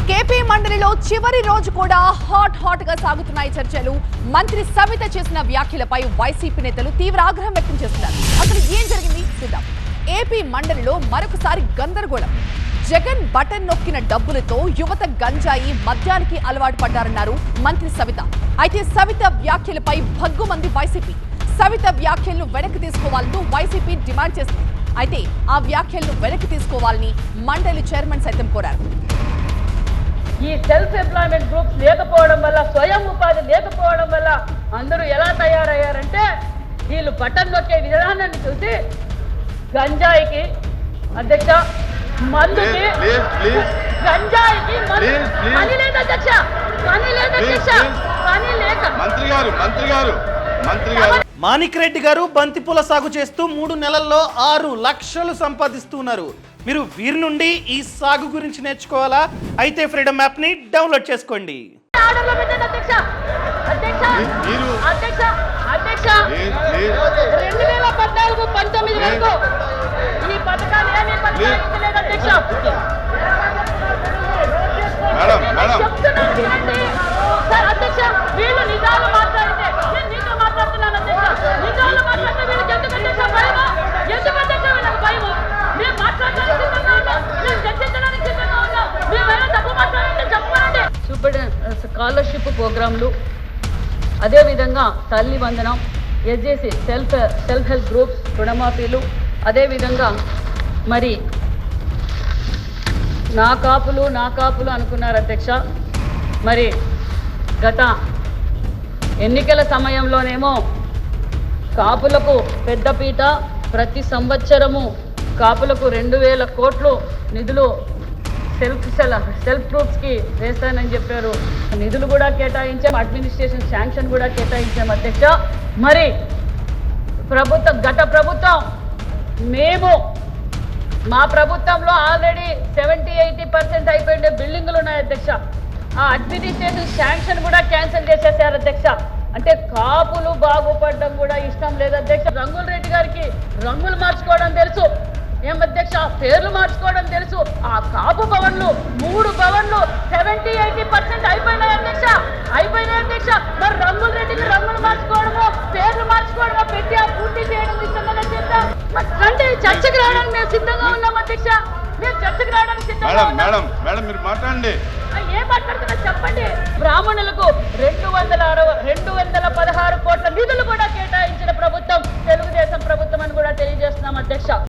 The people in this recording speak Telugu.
కేపీ మండలిలో చివరి రోజు కూడా హాట్ గా సాగుతున్నాయి చర్చలు. మంత్రి సవిత చేసిన వ్యాఖ్యలపై వైసీపీ నేతలు తీవ్ర ఆగ్రహం వ్యక్తం చేస్తున్నారు. అసలు ఏం జరిగింది చూద్దాం. ఏపీ మండలిలో మరొకసారి గందరగోళం. జగన్ బటన్ నొక్కిన డబ్బులతో యువత గంజాయి మద్యానికి అలవాటు పడ్డారన్నారు మంత్రి సవిత. అయితే సవిత వ్యాఖ్యలపై భగ్గుమంది వైసీపీ. సవిత వ్యాఖ్యలను వెనక్కి తీసుకోవాలంటూ వైసీపీ డిమాండ్ చేసింది. అయితే ఆ వ్యాఖ్యలను వెనక్కి తీసుకోవాలని మండలి చైర్మన్ సైతం కోరారు. ఈ సెల్ఫ్ ఎంప్లాయ్మెంట్ గ్రూప్స్ లేకపోవడం వల్ల, స్వయం ఉపాధి లేకపోవడం వల్ల అందరూ ఎలా తయారయ్యారంటే వీళ్ళు బటన్ నొక్కే విధానాన్ని చూసి గంజాయికి అధ్యక్ష, మందుకి, గంజాయికి పని లేదు అధ్యక్ష, పని లేదు అధ్యక్ష, పని లేక మంత్రి గారు మాణిక్ రెడ్డి గారు బంతిపూల సాగు చేస్తూ 3 నెలల్లో 6 లక్షలు సంపాదిస్తున్నారు. మీరు వీరి నుండి ఈ సాగు గురించి నేర్చుకోవాలా? అయితే ఫ్రీడమ్ యాప్ ని డౌన్లోడ్ చేసుకోండి. స్కాలర్షిప్ ప్రోగ్రాంలు, అదేవిధంగా తల్లి వందనం, ఎస్జేసి సెల్ఫ్ హెల్ప్ గ్రూప్స్ రుణమాఫీలు, అదేవిధంగా మరి నా కాపులు అనుకున్నారు అధ్యక్ష. మరి గత ఎన్నికల సమయంలోనేమో కాపులకు పెద్దపీట, ప్రతి సంవత్సరము కాపులకు 2000 కోట్లు నిధులు సెల్ఫ్ గ్రూప్స్కి వేస్తానని చెప్పారు. నిధులు కూడా కేటాయించాం, అడ్మినిస్ట్రేషన్ శాంక్షన్ కూడా కేటాయించాం అధ్యక్ష. మరి గత ప్రభుత్వం, మా ప్రభుత్వంలో ఆల్రెడీ 70-80% అయిపోయిండే బిల్డింగులు ఉన్నాయి అధ్యక్ష. ఆ అడ్మినిస్ట్రేషన్ శాంక్షన్ కూడా క్యాన్సిల్ చేసేసారు అధ్యక్ష. అంటే కాపులు బాగుపడడం కూడా ఇష్టం లేదు అధ్యక్ష. రంగుల రెడ్డి గారికి రంగులు మార్చుకోవడం తెలుసు, ఏం అధ్యక్ష, పేర్లు మార్చుకోవడం తెలుసు. ఆ కాపు భవన్లు 3 భవన్లు 70-80% అయిపోయినాయి అధ్యక్ష. మరి రంగుల రెడ్డికి రంగులు మార్చుకోవడము, పేర్లు మార్చుకోవడము పెట్టి ఆ పూర్తి చేయడం ఇష్టంగా చేద్దాం. అంటే చర్చకు రావడానికి మేము సిద్ధంగా ఉన్నాం అధ్యక్ష. మేము చర్చకు రావడానికి సిద్ధంగా ఉన్నాం. మీరు మాట్లాడండి. ఏం మాట్లాడుతున్నా చెప్పండి. బ్రాహ్మణులకు 216 కోట్ల నిధులు